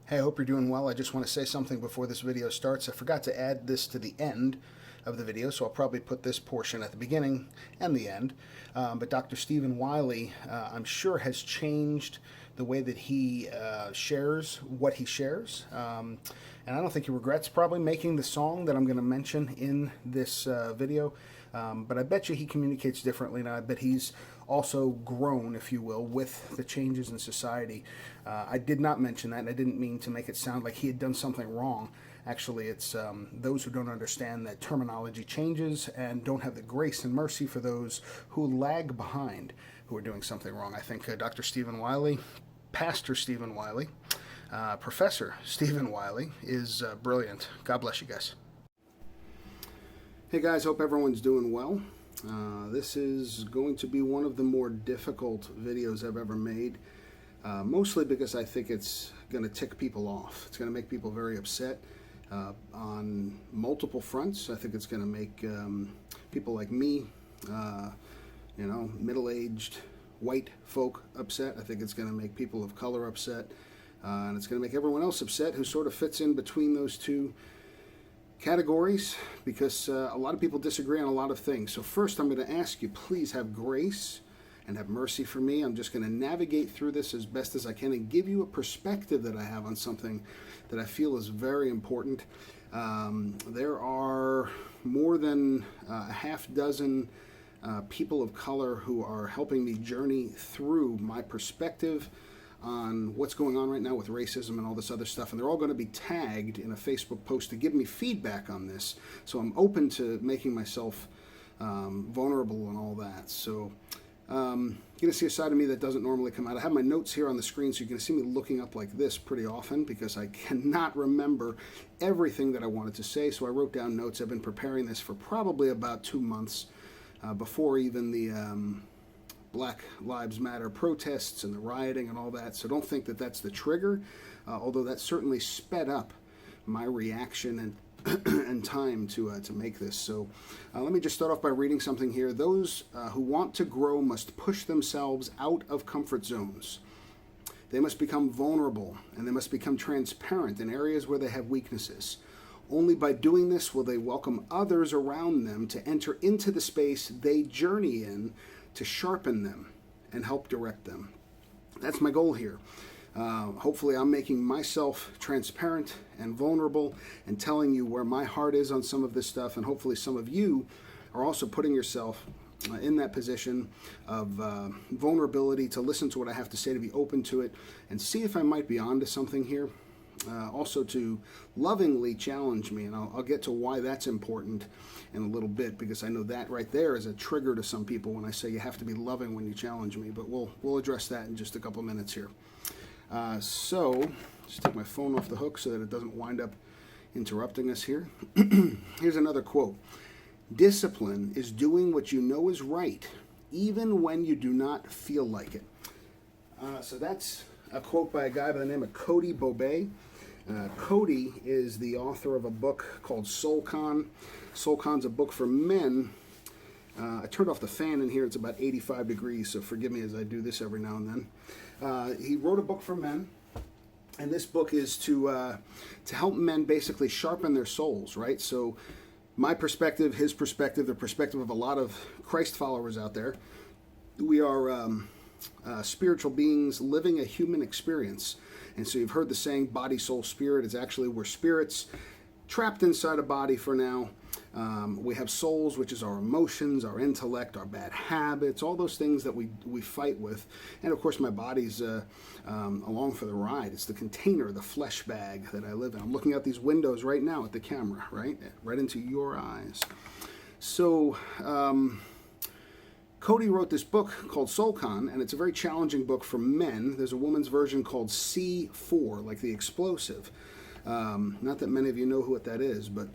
Hey, I hope you're doing well. I just want to say something before this video starts. I forgot to add this to the end of the video, so I'll probably put this portion at the beginning and the end. But Dr. Stephen Wiley, I'm sure, has changed the way that he shares what he shares. And I don't think he regrets probably making the song that I'm going to mention in this video. But I bet you he communicates differently, and I bet he's also grown, if you will, with the changes in society. I did not mention that, and I didn't mean to make it sound like he had done something wrong. Actually, it's those who don't understand that terminology changes and don't have the grace and mercy for those who lag behind, who are doing something wrong. I think Dr. Stephen Wiley, Pastor Stephen Wiley, Professor Stephen Wiley is brilliant. God bless you guys. Hey guys, hope everyone's doing well. This is going to be one of the more difficult videos I've ever made, mostly because I think it's going to tick people off. It's going to make people very upset on multiple fronts. I think it's going to make people like me, middle-aged white folk upset. I think it's going to make people of color upset, and it's going to make everyone else upset who sort of fits in between those two categories, because a lot of people disagree on a lot of things. So first, I'm going to ask you, please have grace and have mercy for me. I'm just going to navigate through this as best as I can and give you a perspective that I have on something that I feel is very important. There are more than a half dozen people of color who are helping me journey through my perspective on what's going on right now with racism and all this other stuff, and they're all going to be tagged in a Facebook post to give me feedback on this. So I'm open to making myself vulnerable and all that. So you're going to see a side of me that doesn't normally come out. I have my notes here on the screen, so you're going to see me looking up like this pretty often because I cannot remember everything that I wanted to say. So I wrote down notes. I've been preparing this for probably about 2 months before even the Black Lives Matter protests and the rioting and all that. So don't think that that's the trigger, although that certainly sped up my reaction and time to make this. So let me just start off by reading something here. Those who want to grow must push themselves out of comfort zones. They must become vulnerable, and they must become transparent in areas where they have weaknesses. Only by doing this will they welcome others around them to enter into the space they journey in, to sharpen them and help direct them. That's my goal here. Hopefully I'm making myself transparent and vulnerable and telling you where my heart is on some of this stuff, and hopefully some of you are also putting yourself in that position of vulnerability to listen to what I have to say, to be open to it, and see if I might be onto something here. Also to lovingly challenge me, and I'll get to why that's important in a little bit, because I know that right there is a trigger to some people when I say you have to be loving when you challenge me, but we'll address that in just a couple minutes here. So just take my phone off the hook so that it doesn't wind up interrupting us here. Here's another quote. Discipline is doing what you know is right, even when you do not feel like it. So that's a quote by a guy by the name of Cody Bobay. Cody is the author of a book called Soul Con. Soul Con's a book for men. I turned off the fan in here. It's about 85 degrees, so forgive me as I do this every now and then. He wrote a book for men, and this book is to help men basically sharpen their souls, right? So my perspective, his perspective, the perspective of a lot of Christ followers out there, we are spiritual beings living a human experience. And so you've heard the saying, body, soul, spirit. It's actually we're spirits trapped inside a body for now. We have souls, which is our emotions, our intellect, our bad habits, all those things that we fight with. And of course my body's along for the ride. It's the container, the flesh bag that I live in. I'm looking out these windows right now at the camera, right into your eyes. So Cody wrote this book called Soul Con, and it's a very challenging book for men. There's a woman's version called C4, like the explosive. Not that many of you know what that is, but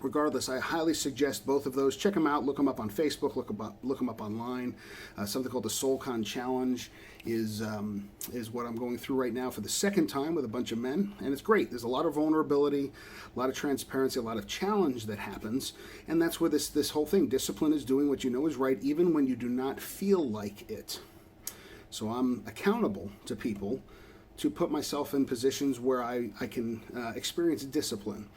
regardless, I highly suggest both of those. Check them out. Look them up on Facebook. Look them up online. Something called the Soul Con Challenge is what I'm going through right now for the second time with a bunch of men, and it's great. There's a lot of vulnerability, a lot of transparency, a lot of challenge that happens, and that's where this whole thing, discipline is doing what you know is right, even when you do not feel like it. So I'm accountable to people to put myself in positions where I can experience discipline.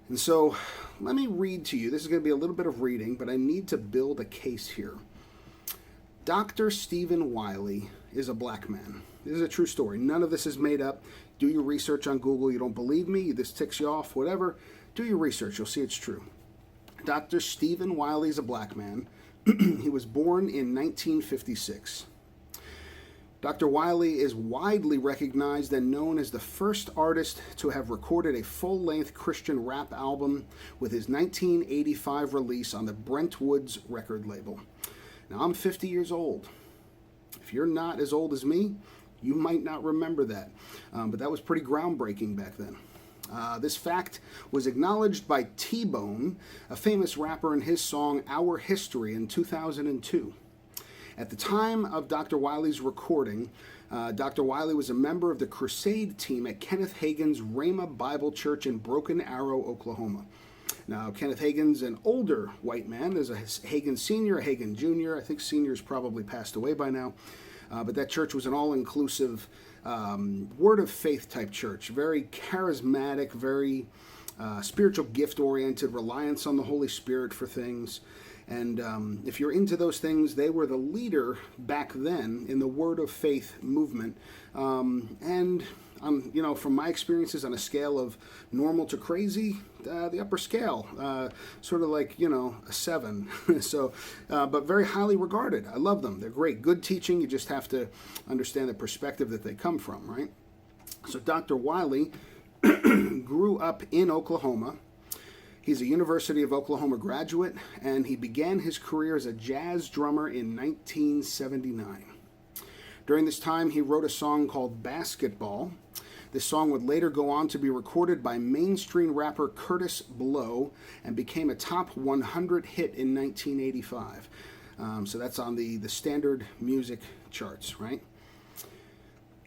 And so let me read to you. This is going to be a little bit of reading, but I need to build a case here. Dr. Stephen Wiley is a black man. This is a true story. None of this is made up. Do your research on Google. You don't believe me, this ticks you off, whatever. Do your research. You'll see it's true. Dr. Stephen Wiley is a black man. He was born in 1956. Dr. Wiley is widely recognized and known as the first artist to have recorded a full-length Christian rap album with his 1985 release on the Brentwoods record label. Now, I'm 50 years old. If you're not as old as me, you might not remember that, but that was pretty groundbreaking back then. This fact was acknowledged by T-Bone, a famous rapper, in his song Our History in 2002. At the time of Dr. Wiley's recording, Dr. Wiley was a member of the Crusade team at Kenneth Hagin's Rhema Bible Church in Broken Arrow, Oklahoma. Now, Kenneth Hagin's an older white man. There's a Hagin Sr., a Hagin Jr. I think Sr.'s probably passed away by now. But that church was an all-inclusive word of faith type church. Very charismatic, very spiritual gift-oriented, reliance on the Holy Spirit for things. And if you're into those things, they were the leader back then in the word of faith movement. And from my experiences on a scale of normal to crazy, the upper scale, sort of like, a 7. So, but very highly regarded. I love them. They're great. Good teaching. You just have to understand the perspective that they come from, right? So Dr. Wiley grew up in Oklahoma. He's a University of Oklahoma graduate, and he began his career as a jazz drummer in 1979. During this time, he wrote a song called Basketball. This song would later go on to be recorded by mainstream rapper Curtis Blow and became a top 100 hit in 1985. So that's on the standard music charts, right?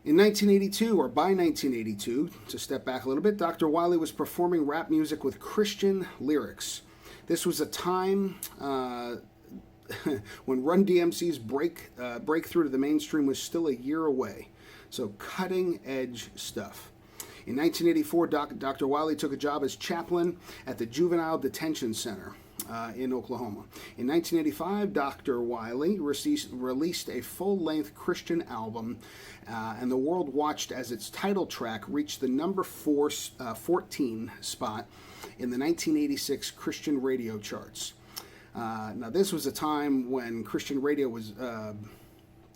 In 1982, or by 1982, to step back a little bit, Dr. Wiley was performing rap music with Christian lyrics. This was a time when Run DMC's breakthrough to the mainstream was still a year away. So cutting-edge stuff. In 1984, Dr. Wiley took a job as chaplain at the Juvenile Detention Center in Oklahoma. In 1985, Dr. Wiley released a full-length Christian album, and the world watched as its title track reached the number 14 spot in the 1986 Christian radio charts. Now, this was a time when Christian radio was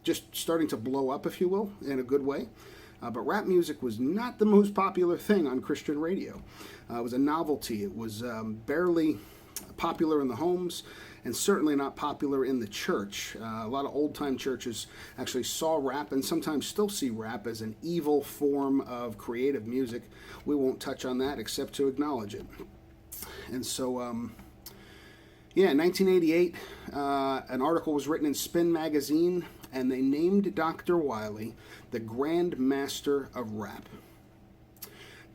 just starting to blow up, if you will, in a good way. But rap music was not the most popular thing on Christian radio. It was a novelty. It was barely popular in the homes, and certainly not popular in the church. A lot of old-time churches actually saw rap, and sometimes still see rap, as an evil form of creative music. We won't touch on that except to acknowledge it. And so, in 1988, an article was written in Spin magazine, and they named Dr. Wiley the Grand Master of Rap.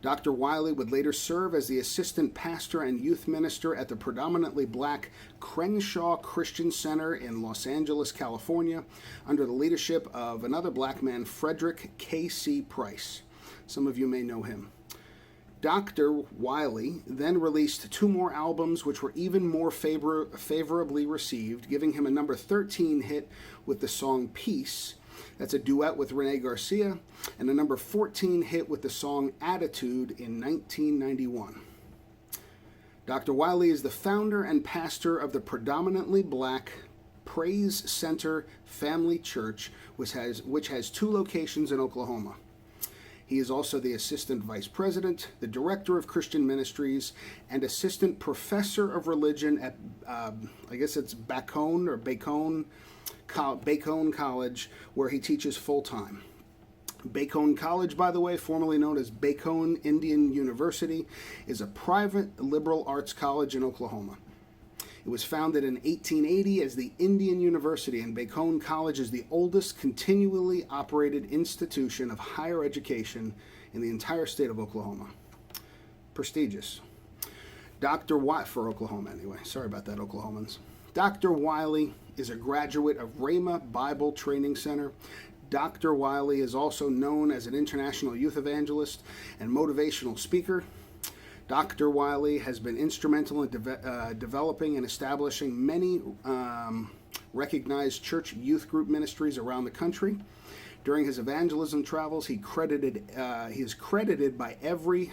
Dr. Wiley would later serve as the assistant pastor and youth minister at the predominantly black Crenshaw Christian Center in Los Angeles, California, under the leadership of another black man, Frederick K.C. Price. Some of you may know him. Dr. Wiley then released 2 more albums which were even more favorably received, giving him a number 13 hit with the song Peace. That's a duet with Rene Garcia, and a number 14 hit with the song Attitude in 1991. Dr. Wiley is the founder and pastor of the predominantly black Praise Center Family Church, which has 2 locations in Oklahoma. He is also the assistant vice president, the director of Christian ministries, and assistant professor of religion at, I guess it's Bacone College, where he teaches full-time. Bacone College, by the way, formerly known as Bacone Indian University, is a private liberal arts college in Oklahoma. It was founded in 1880 as the Indian University, and Bacone College is the oldest continually operated institution of higher education in the entire state of Oklahoma. Prestigious. For Oklahoma anyway. Sorry about that, Oklahomans. Dr. Wiley is a graduate of Rhema Bible Training Center, Dr. Wiley is also known as an international youth evangelist and motivational speaker. Dr. Wiley has been instrumental in developing and establishing many recognized church youth group ministries around the country. During his evangelism travels, he is credited by every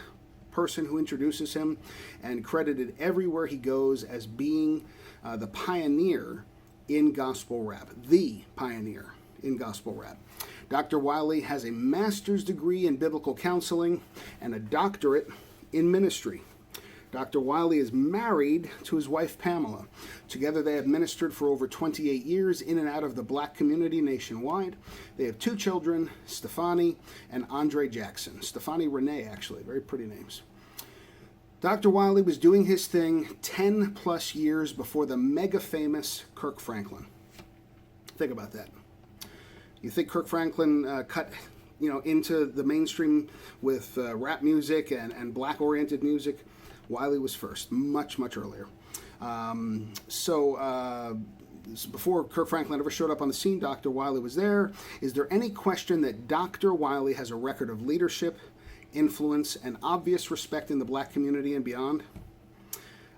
person who introduces him and credited everywhere he goes as being the pioneer in gospel rap, the pioneer in gospel rap. Dr. Wiley has a master's degree in biblical counseling and a doctorate in ministry. Dr. Wiley is married to his wife Pamela. Together they have ministered for over 28 years in and out of the black community nationwide. They have 2 children, Stefani and Andre Jackson. Stefani Renee, actually, very pretty names. Dr. Wiley was doing his thing 10 plus years before the mega famous Kirk Franklin. Think about that. You think Kirk Franklin cut into the mainstream with rap music and black-oriented music? Wiley was first, much, much earlier. Before Kirk Franklin ever showed up on the scene, Dr. Wiley was there. Is there any question that Dr. Wiley has a record of leadership, influence, and obvious respect in the black community and beyond?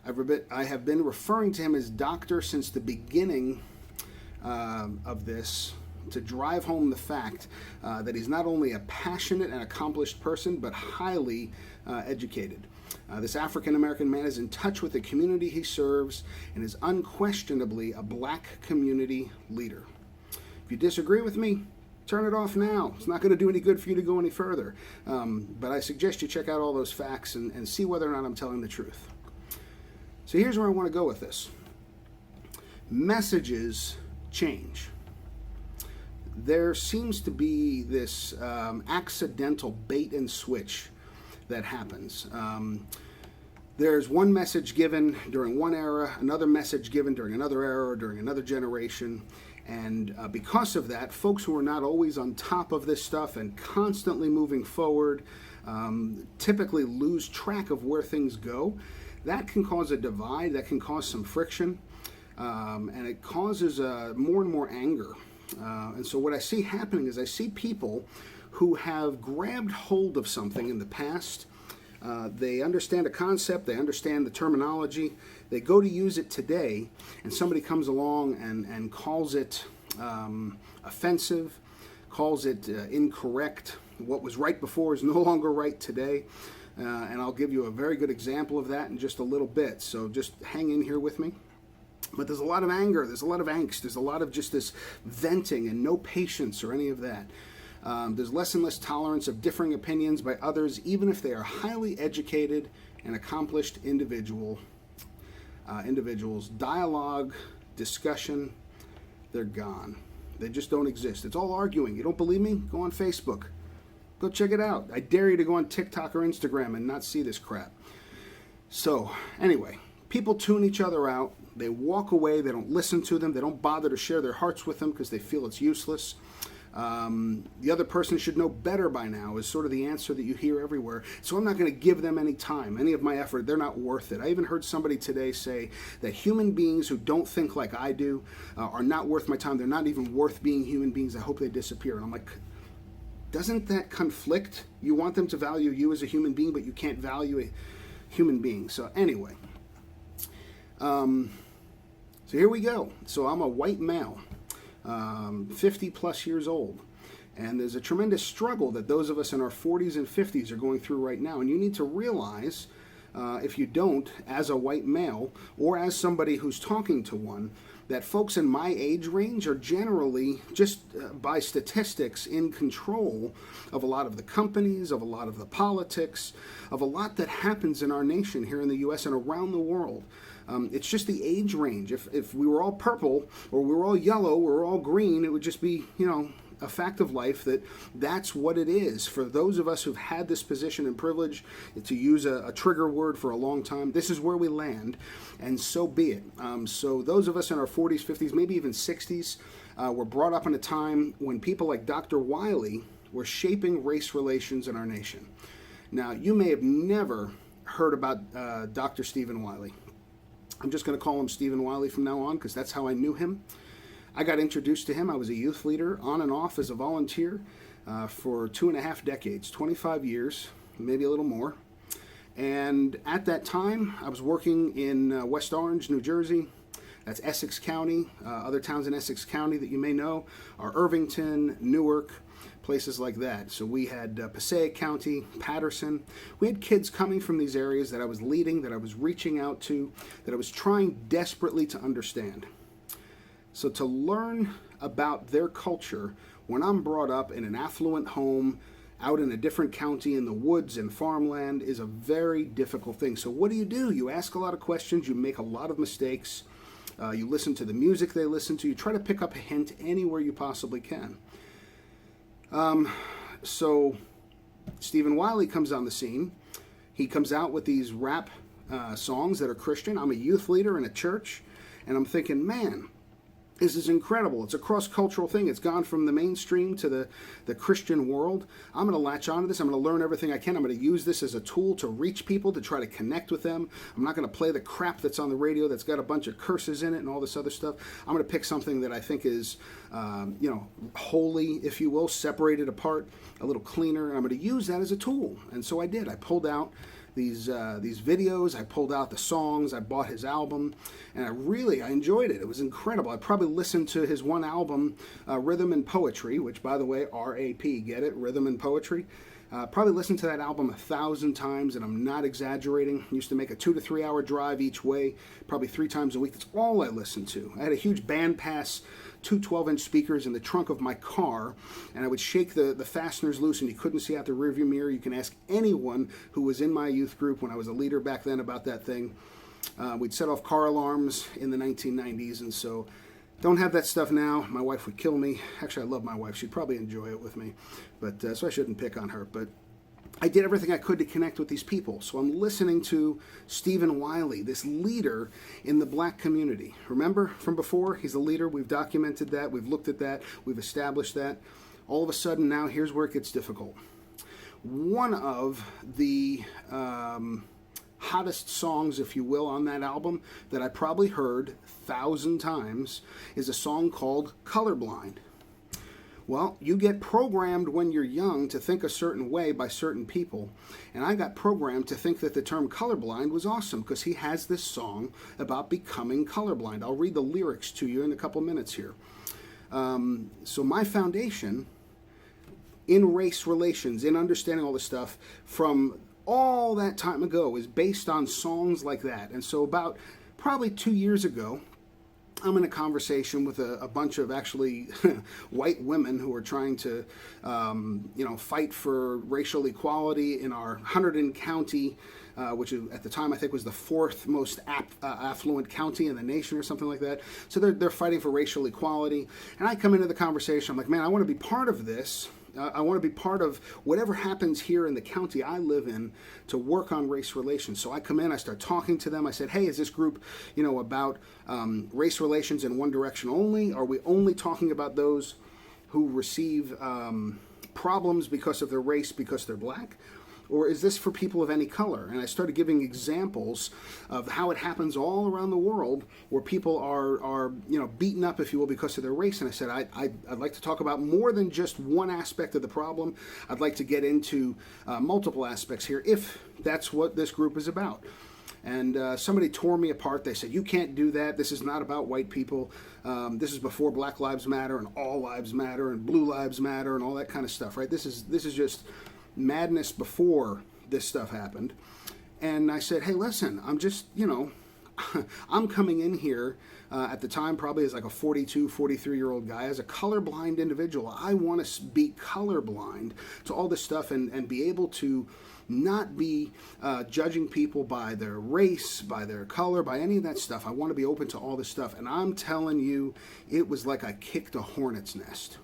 I have been referring to him as doctor since the beginning of this, to drive home the fact that he's not only a passionate and accomplished person, but highly educated. This African-American man is in touch with the community he serves and is unquestionably a black community leader. If you disagree with me, turn it off now. It's not going to do any good for you to go any further. But I suggest you check out all those facts and see whether or not I'm telling the truth. So here's where I want to go with this. Messages change. There seems to be this accidental bait and switch that happens. There's one message given during one era, another message given during another era or during another generation. And because of that, folks who are not always on top of this stuff and constantly moving forward typically lose track of where things go. That can cause a divide, that can cause some friction, and it causes more and more anger. And so what I see happening is I see people who have grabbed hold of something in the past. They understand a concept, they understand the terminology, they go to use it today, and somebody comes along and calls it offensive, calls it incorrect. What was right before is no longer right today. And I'll give you a very good example of that in just a little bit. So just hang in here with me. But there's a lot of anger, there's a lot of angst, there's a lot of just this venting and no patience or any of that. There's less and less tolerance of differing opinions by others, even if they are highly educated and accomplished individuals. Dialogue, discussion, they're gone. They just don't exist. It's all arguing. You don't believe me? Go on Facebook. Go check it out. I dare you to go on TikTok or Instagram and not see this crap. So, anyway, people tune each other out. They walk away. They don't listen to them. They don't bother to share their hearts with them because they feel it's useless. The other person should know better by now is sort of the answer that you hear everywhere. So I'm not going to give them any time, any of my effort. They're not worth it. I even heard somebody today say that human beings who don't think like I do are not worth my time. They're not even worth being human beings. I hope they disappear. And I'm like, doesn't that conflict? You want them to value you as a human being, but you can't value a human being. So anyway, so here we go. So I'm a white male. 50 plus years old. And there's a tremendous struggle that those of us in our 40s and 50s are going through right now. And you need to realize, if you don't, as a white male or as somebody who's talking to one, that folks in my age range are generally, just by statistics, in control of a lot of the companies, of a lot of the politics, of a lot that happens in our nation here in the U.S. and around the world. It's just the age range. If we were all purple or we were all yellow or we were all green, it would just be, a fact of life that's what it is. For those of us who've had this position and privilege, to use a trigger word for a long time, this is where we land, and so be it. So those of us in our 40s, 50s, maybe even 60s, were brought up in a time when people like Dr. Wiley were shaping race relations in our nation. Now, you may have never heard about Dr. Stephen Wiley. I'm just going to call him Stephen Wiley from now on because that's how I knew him. I got introduced to him. I was a youth leader on and off as a volunteer for 2.5 decades, 25 years, maybe a little more. And at that time, I was working in West Orange, New Jersey. That's Essex County. Other towns in Essex County that you may know are Irvington, Newark, places like that. So we had Passaic County, Patterson. We had kids coming from these areas that I was leading, that I was reaching out to, that I was trying desperately to understand. So to learn about their culture when I'm brought up in an affluent home out in a different county in the woods and farmland is a very difficult thing. So what do? You ask a lot of questions, you make a lot of mistakes, you listen to the music they listen to, you try to pick up a hint anywhere you possibly can. So Stephen Wiley comes on the scene. He comes out with these rap songs that are Christian. I'm a youth leader in a church, and I'm thinking, man, this is incredible. It's a cross-cultural thing. It's gone from the mainstream to the Christian world. I'm going to latch onto this. I'm going to learn everything I can. I'm going to use this as a tool to reach people, to try to connect with them. I'm not going to play the crap that's on the radio that's got a bunch of curses in it and all this other stuff. I'm going to pick something that I think is, holy, if you will, separated apart, a little cleaner, and I'm going to use that as a tool. And so I did. I pulled out these videos, I pulled out the songs, I bought his album, and I enjoyed it. It was incredible. I probably listened to his one album, Rhythm and Poetry, which, by the way, R-A-P, get it? Rhythm and Poetry. Probably listened to that album 1,000 times, and I'm not exaggerating. Used to make a 2 to 3 hour drive each way, probably 3 times a week. That's all I listened to. I had a huge band pass, 2 12-inch speakers in the trunk of my car, and I would shake the fasteners loose, and you couldn't see out the rearview mirror. You can ask anyone who was in my youth group when I was a leader back then about that thing. We'd set off car alarms in the 1990s, and so don't have that stuff now. My wife would kill me. Actually, I love my wife. She'd probably enjoy it with me, but so I shouldn't pick on her. But I did everything I could to connect with these people. So I'm listening to Stephen Wiley, this leader in the black community. Remember from before? He's a leader. We've documented that. We've looked at that. We've established that. All of a sudden now, here's where it gets difficult. One of the hottest songs, if you will, on that album that I probably heard 1,000 times is a song called Colorblind. Well, you get programmed when you're young to think a certain way by certain people, and I got programmed to think that the term colorblind was awesome because he has this song about becoming colorblind. I'll read the lyrics to you in a couple minutes here. So my foundation in race relations, in understanding all this stuff from all that time ago is based on songs like that. And so about probably 2 years ago, I'm in a conversation with a bunch of actually white women who are trying to, fight for racial equality in our Hunterdon County, which at the time I think was the 4th most affluent county in the nation or something like that. So they're fighting for racial equality. And I come into the conversation, I'm like, man, I want to be part of this. I want to be part of whatever happens here in the county I live in to work on race relations. So I come in, I start talking to them. I said, hey, is this group, about race relations in one direction only? Are we only talking about those who receive problems because of their race, because they're black? Or is this for people of any color? And I started giving examples of how it happens all around the world where people are beaten up, if you will, because of their race. And I said, I'd like to talk about more than just one aspect of the problem. I'd like to get into multiple aspects here, if that's what this group is about. And somebody tore me apart. They said, you can't do that. This is not about white people. This is before Black Lives Matter and All Lives Matter and Blue Lives Matter and all that kind of stuff, right? This is just madness before this stuff happened. And I said, hey, listen, I'm just, I'm coming in here at the time probably as like a 42, 43-year-old guy, as a colorblind individual. I want to be colorblind to all this stuff and be able to not be judging people by their race, by their color, by any of that stuff. I want to be open to all this stuff. And I'm telling you, it was like I kicked a hornet's nest.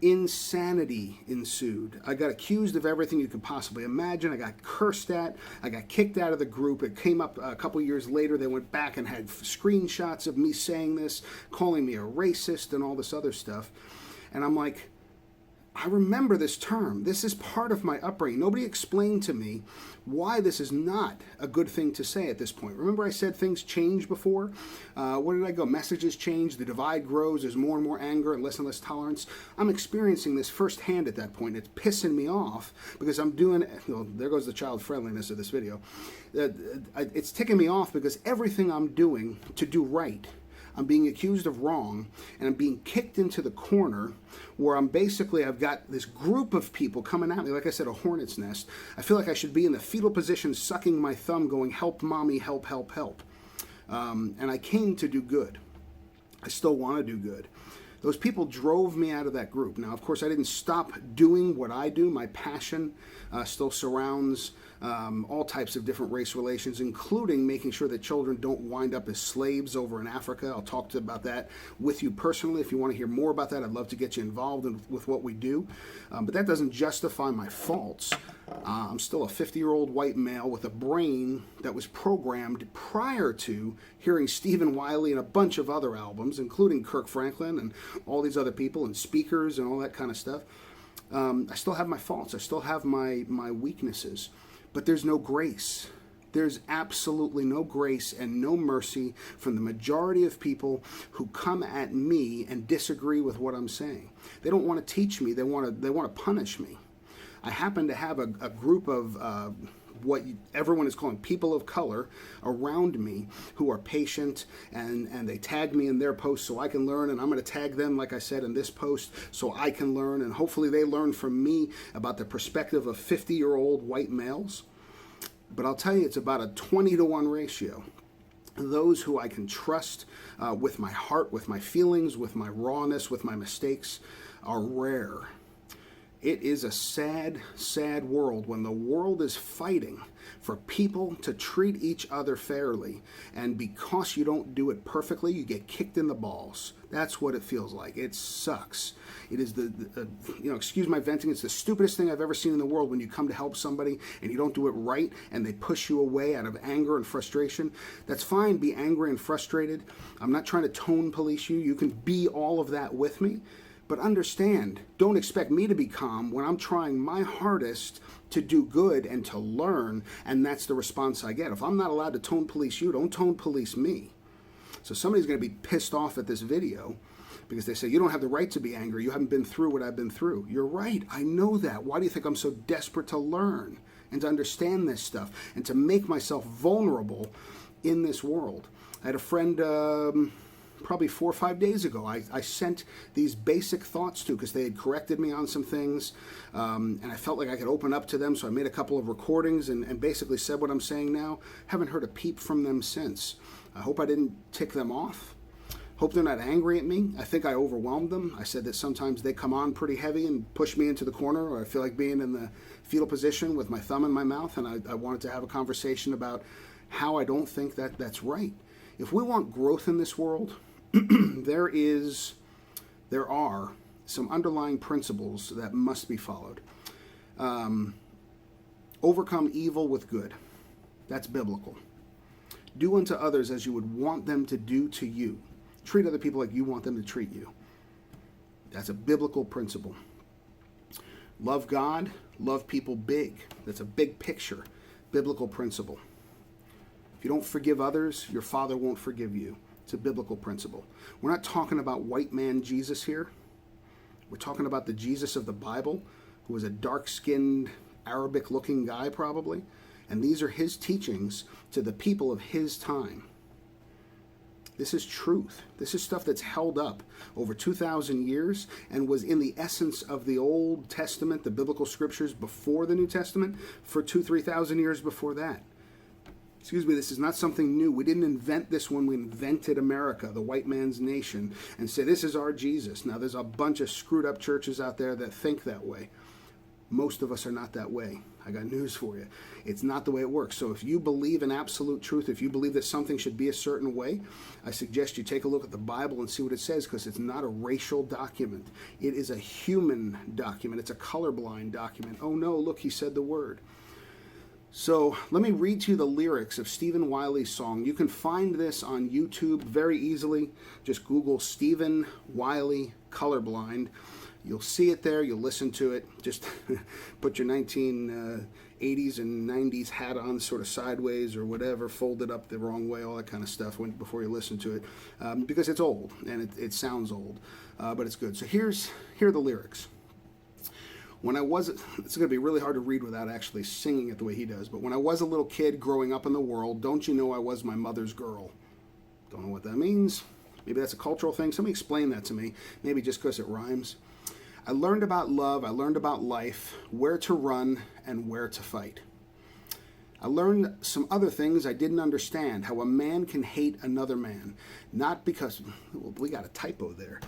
Insanity ensued. I got accused of everything you could possibly imagine. I got cursed at. I got kicked out of the group. It came up a couple years later. They went back and had screenshots of me saying this, calling me a racist and all this other stuff. And I'm like, I remember this term. This is part of my upbringing. Nobody explained to me why this is not a good thing to say at this point. Remember I said things change before? Where did I go? Messages change, the divide grows, there's more and more anger and less tolerance. I'm experiencing this firsthand at that point. It's pissing me off because I'm doing, well, there goes the child friendliness of this video. It's ticking me off because everything I'm doing to do right, I'm being accused of wrong, and I'm being kicked into the corner where I've got this group of people coming at me, like I said, a hornet's nest. I feel like I should be in the fetal position sucking my thumb going, help mommy, help, help, help. And I came to do good. I still want to do good. Those people drove me out of that group. Now, of course, I didn't stop doing what I do. My passion still surrounds all types of different race relations, including making sure that children don't wind up as slaves over in Africa. I'll talk about that with you personally. If you want to hear more about that, I'd love to get you involved with what we do. But that doesn't justify my faults. I'm still a 50-year-old white male with a brain that was programmed prior to hearing Stephen Wiley and a bunch of other albums, including Kirk Franklin and all these other people and speakers and all that kind of stuff. I still have my faults. I still have my weaknesses. But there's no grace. There's absolutely no grace and no mercy from the majority of people who come at me and disagree with what I'm saying. They don't want to teach me. They want to punish me. I happen to have a group of what everyone is calling people of color around me who are patient, and they tag me in their posts so I can learn, and I'm going to tag them, like I said, in this post so I can learn, and hopefully they learn from me about the perspective of 50-year-old white males. But I'll tell you, it's about a 20-to-1 ratio. Those who I can trust with my heart, with my feelings, with my rawness, with my mistakes are rare. It is a sad, sad world when the world is fighting for people to treat each other fairly, and because you don't do it perfectly, you get kicked in the balls. That's what it feels like. It sucks. It is excuse my venting, it's the stupidest thing I've ever seen in the world when you come to help somebody and you don't do it right and they push you away out of anger and frustration. That's fine, be angry and frustrated. I'm not trying to tone police you. You can be all of that with me. But understand, don't expect me to be calm when I'm trying my hardest to do good and to learn, and that's the response I get. If I'm not allowed to tone police you, don't tone police me. So somebody's going to be pissed off at this video because they say, you don't have the right to be angry. You haven't been through what I've been through. You're right. I know that. Why do you think I'm so desperate to learn and to understand this stuff and to make myself vulnerable in this world? I had a friend probably 4 or 5 days ago, I sent these basic thoughts to because they had corrected me on some things, and I felt like I could open up to them, so I made a couple of recordings and basically said what I'm saying now. Haven't heard a peep from them since. I hope I didn't tick them off. Hope they're not angry at me. I think I overwhelmed them. I said that sometimes they come on pretty heavy and push me into the corner, or I feel like being in the fetal position with my thumb in my mouth, and I wanted to have a conversation about how I don't think that that's right. If we want growth in this world, there are some underlying principles that must be followed. Overcome evil with good. That's biblical. Do unto others as you would want them to do to you. Treat other people like you want them to treat you. That's a biblical principle. Love God, love people big. That's a big picture, biblical principle. If you don't forgive others, your Father won't forgive you. It's a biblical principle. We're not talking about white man Jesus here. We're talking about the Jesus of the Bible, who was a dark-skinned, Arabic-looking guy probably. And these are his teachings to the people of his time. This is truth. This is stuff that's held up over 2,000 years and was in the essence of the Old Testament, the biblical scriptures before the New Testament, for 3,000 years before that. Excuse me, this is not something new. We didn't invent this when we invented America, the white man's nation, and say, this is our Jesus. Now, there's a bunch of screwed up churches out there that think that way. Most of us are not that way. I got news for you. It's not the way it works. So if you believe in absolute truth, if you believe that something should be a certain way, I suggest you take a look at the Bible and see what it says, because it's not a racial document. It is a human document. It's a colorblind document. Oh no, look, he said the word. So let me read to you the lyrics of Stephen Wiley's song. You can find this on YouTube very easily. Just Google Stephen Wiley Colorblind. You'll see it there. You'll listen to it. Just put your 1980s and 90s hat on sort of sideways or whatever, fold it up the wrong way, all that kind of stuff before you listen to it, because it's old and it sounds old, but it's good. So here are the lyrics. When I was, it's going to be really hard to read without actually singing it the way he does, but when I was a little kid growing up in the world, don't you know I was my mother's girl? Don't know what that means. Maybe that's a cultural thing. Somebody explain that to me, maybe just because it rhymes. I learned about love, I learned about life, where to run and where to fight. I learned some other things I didn't understand, how a man can hate another man, not because, well, we got a typo there.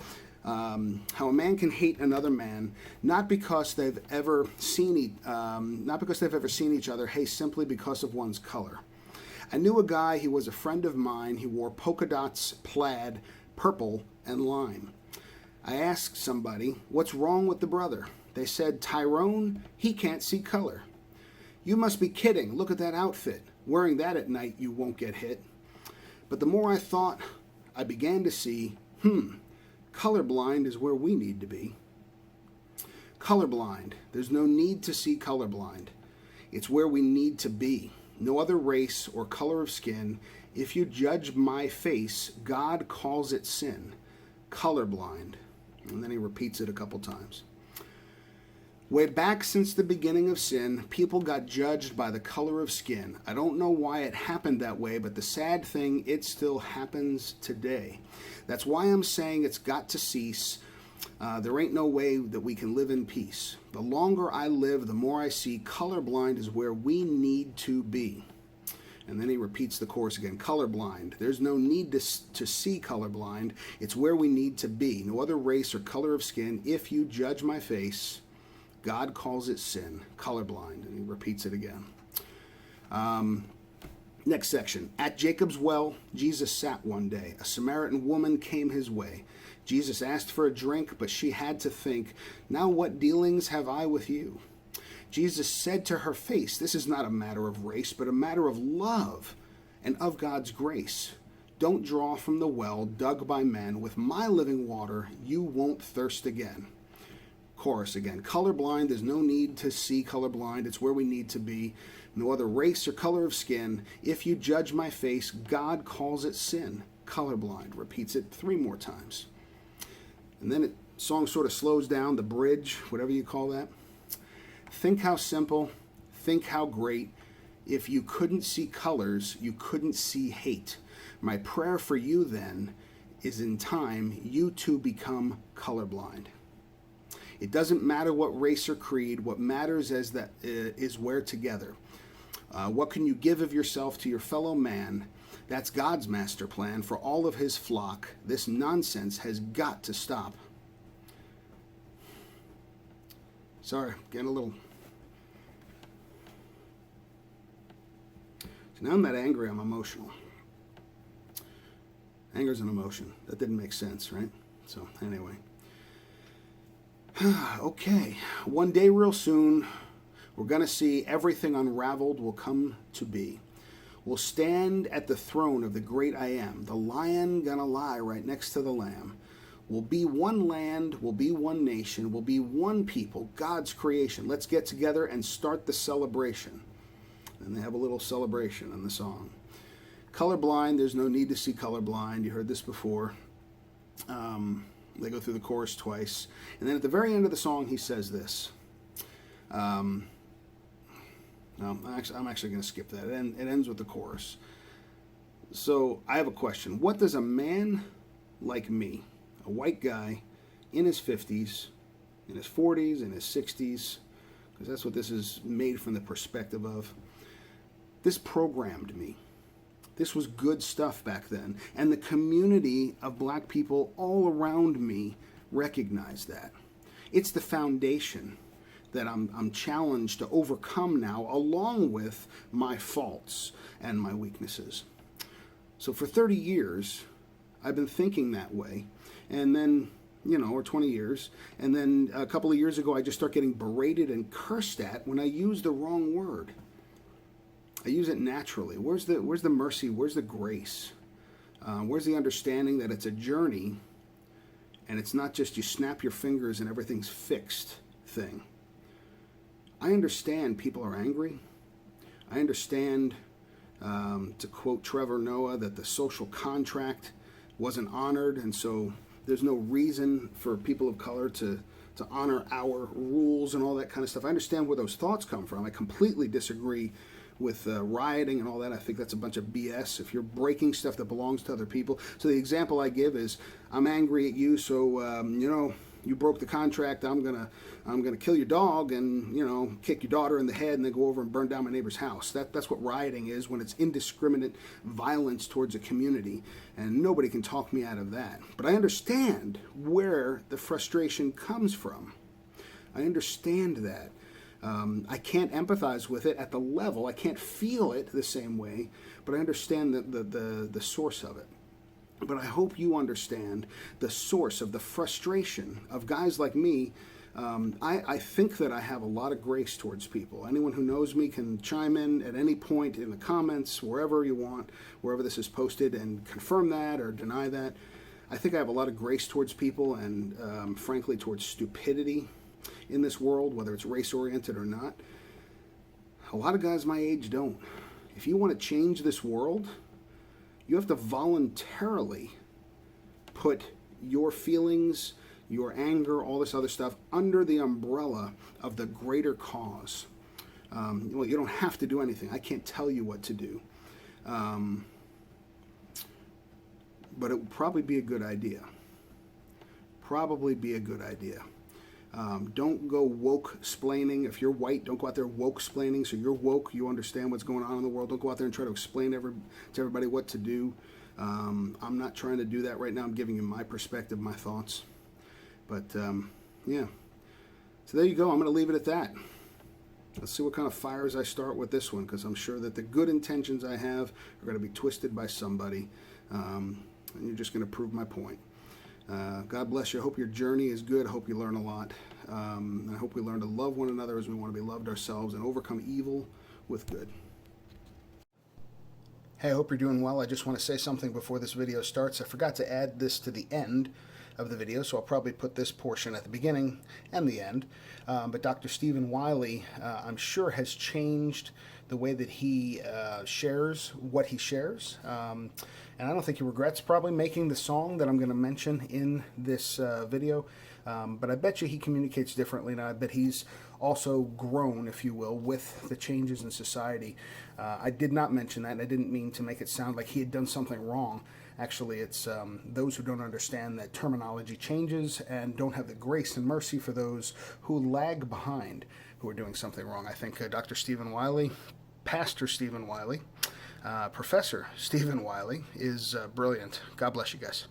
How a man can hate another man, not because they've ever seen each other, hey, simply because of one's color. I knew a guy, he was a friend of mine, he wore polka dots, plaid, purple, and lime. I asked somebody, what's wrong with the brother? They said, Tyrone, he can't see color. You must be kidding, look at that outfit. Wearing that at night, you won't get hit. But the more I thought, I began to see, colorblind is where we need to be. Colorblind, there's no need to see colorblind. It's where we need to be. No other race or color of skin. If you judge my face, God calls it sin. Colorblind. And then he repeats it a couple times. Way back since the beginning of sin, people got judged by the color of skin. I don't know why it happened that way, but the sad thing, it still happens today. That's why I'm saying it's got to cease. There ain't no way that we can live in peace. The longer I live, the more I see colorblind is where we need to be. And then he repeats the chorus again, colorblind. There's no need to see colorblind. It's where we need to be. No other race or color of skin. If you judge my face, God calls it sin. Colorblind. And he repeats it again. Next section. At Jacob's well, Jesus sat one day. A Samaritan woman came his way. Jesus asked for a drink, but she had to think, now what dealings have I with you? Jesus said to her face, this is not a matter of race, but a matter of love and of God's grace. Don't draw from the well dug by men. With my living water, you won't thirst again. Chorus again. Colorblind, there's no need to see colorblind. It's where we need to be. No other race or color of skin. If you judge my face, God calls it sin. Colorblind. Repeats it 3 more times. And then the song sort of slows down, the bridge, whatever you call that. Think how simple, think how great. If you couldn't see colors, you couldn't see hate. My prayer for you then is in time, you too become colorblind. It doesn't matter what race or creed. What matters is we're together. What can you give of yourself to your fellow man? That's God's master plan for all of his flock. This nonsense has got to stop. Sorry, getting a little... So now I'm not angry, I'm emotional. Anger's an emotion. That didn't make sense, right? So, anyway. Okay. One day real soon, we're going to see everything unraveled will come to be. We'll stand at the throne of the great I Am. The lion gonna lie right next to the lamb. We'll be one land, we'll be one nation, we'll be one people, God's creation. Let's get together and start the celebration. And they have a little celebration in the song. Colorblind, there's no need to see colorblind. You heard this before. They go through the chorus twice. And then at the very end of the song, he says this. No, I'm actually going to skip that. It ends with the chorus. So I have a question. What does a man like me, a white guy in his 50s, in his 40s, in his 60s, because that's what this is made from the perspective of, this programmed me. This was good stuff back then. And the community of black people all around me recognized that. It's the foundation that I'm challenged to overcome now, along with my faults and my weaknesses. So for 30 years, I've been thinking that way. And then, or 20 years. And then a couple of years ago, I just start getting berated and cursed at when I use the wrong word. I use it naturally. Where's the mercy? Where's the grace? Where's the understanding that it's a journey and it's not just you snap your fingers and everything's fixed thing. I understand people are angry. I understand, to quote Trevor Noah, that the social contract wasn't honored, and so there's no reason for people of color to honor our rules and all that kind of stuff. I understand where those thoughts come from. I completely disagree with rioting and all that. I think that's a bunch of BS. If you're breaking stuff that belongs to other people. So the example I give is, I'm angry at you, so you broke the contract. I'm gonna kill your dog and kick your daughter in the head and then go over and burn down my neighbor's house. That's what rioting is, when it's indiscriminate violence towards a community, and nobody can talk me out of that. But I understand where the frustration comes from. I understand that. I can't empathize with it at the level. I can't feel it the same way, but I understand the source of it. But I hope you understand the source of the frustration of guys like me. I think that I have a lot of grace towards people. Anyone who knows me can chime in at any point in the comments, wherever you want, wherever this is posted, and confirm that or deny that. I think I have a lot of grace towards people, and frankly towards stupidity in this world, whether it's race-oriented or not. A lot of guys my age don't. If you want to change this world, you have to voluntarily put your feelings, your anger, all this other stuff under the umbrella of the greater cause. Well, you don't have to do anything. I can't tell you what to do. But it would probably be a good idea. Probably be a good idea. Don't go woke-splaining. If you're white, don't go out there woke-splaining. So you're woke, you understand what's going on in the world. Don't go out there and try to explain to everybody what to do. I'm not trying to do that right now. I'm giving you my perspective, my thoughts. But, yeah. So there you go. I'm going to leave it at that. Let's see what kind of fires I start with this one, because I'm sure that the good intentions I have are going to be twisted by somebody. And you're just going to prove my point. God bless you. I hope your journey is good. I hope you learn a lot. I hope we learn to love one another as we want to be loved ourselves, and overcome evil with good. Hey, I hope you're doing well. I just want to say something before this video starts. I forgot to add this to the end of the video, so I'll probably put this portion at the beginning and the end. But Dr. Stephen Wiley, I'm sure, has changed the way that he shares what he shares. And I don't think he regrets probably making the song that I'm going to mention in this video. But I bet you he communicates differently, and I bet he's also grown, if you will, with the changes in society. I did not mention that, and I didn't mean to make it sound like he had done something wrong. Actually, it's those who don't understand that terminology changes and don't have the grace and mercy for those who lag behind, who are doing something wrong. I think Dr. Stephen Wiley, Pastor Stephen Wiley, Professor Stephen Wiley is brilliant. God bless you guys.